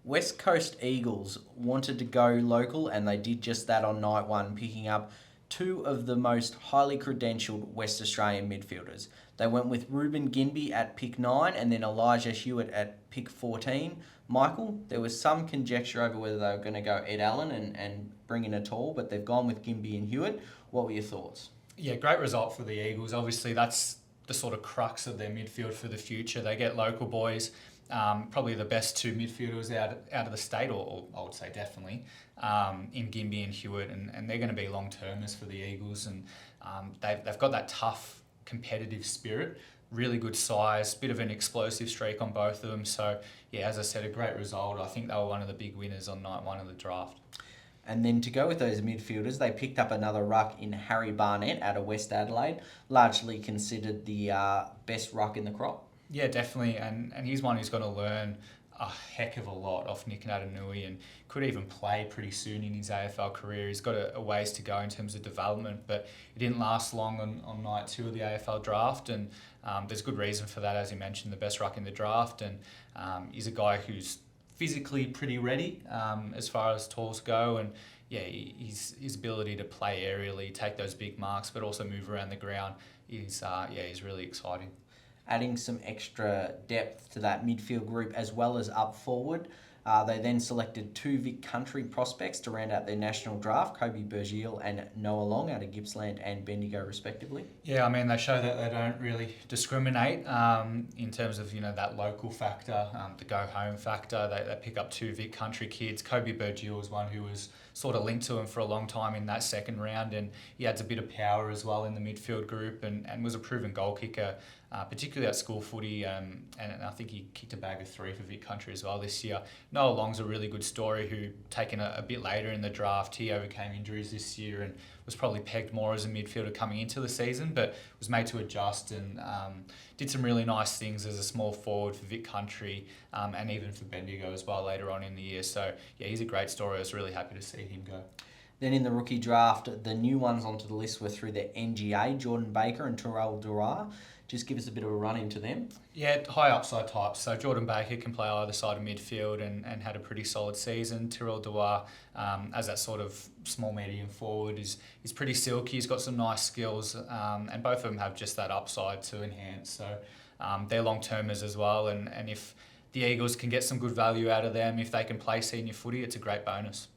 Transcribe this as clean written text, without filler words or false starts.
West Coast Eagles wanted to go local, and they did just that on night one, picking up two of the most highly credentialed West Australian midfielders. They went with Ruben Ginbey at pick 9 and then Elijah Hewitt at pick 14. Michael, there was some conjecture over whether they were going to go Ed Allen and bring in a tall, but they've gone with Ginbey and Hewitt. What were your thoughts? Yeah, great result for the Eagles. Obviously, that's the sort of crux of their midfield for the future. They get local boys, probably the best two midfielders out of the state, or I would say definitely, in Ginbey and Hewitt, and they're going to be long-termers for the Eagles. And they've got that tough, competitive spirit, really good size, bit of an explosive streak on both of them. So, yeah, as I said, a great result. I think they were one of the big winners on night one of the draft. And then to go with those midfielders, they picked up another ruck in Harry Barnett out of West Adelaide, largely considered the best ruck in the crop. Yeah, definitely. And he's one who's going to learn a heck of a lot off Nick Natanui and could even play pretty soon in his AFL career. He's got a ways to go in terms of development, but it didn't last long on night 2 of the AFL draft. And there's good reason for that, as you mentioned, the best ruck in the draft. And he's a guy who's physically pretty ready as far as talls go, and yeah, his ability to play aerially, take those big marks, but also move around the ground is he's really exciting. Adding some extra depth to that midfield group as well as up forward. They then selected 2 Vic Country prospects to round out their national draft, Kobe Bergil and Noah Long out of Gippsland and Bendigo respectively. Yeah, I mean, they show that they don't really discriminate in terms of, that local factor, the go-home factor. They pick up 2 Vic Country kids. Kobe Bergil was one who was sort of linked to him for a long time in that second round, and he adds a bit of power as well in the midfield group and was a proven goal kicker, particularly at school footy, and I think he kicked a bag of 3 for Vic Country as well this year. Noah Long's a really good story who, taken a bit later in the draft, he overcame injuries this year and was probably pegged more as a midfielder coming into the season, but was made to adjust and did some really nice things as a small forward for Vic Country and even for Bendigo as well later on in the year. So yeah, he's a great story. I was really happy to see him go. Then in the rookie draft, the new ones onto the list were through the NGA, Jordan Baker and Terrell Durar. Just give us a bit of a run into them. Yeah, high upside types. So Jordan Baker can play either side of midfield and had a pretty solid season. Terrell Durar, as that sort of small medium forward, is pretty silky. He's got some nice skills, and both of them have just that upside to enhance. So they're long-termers as well, and if the Eagles can get some good value out of them, if they can play senior footy, it's a great bonus.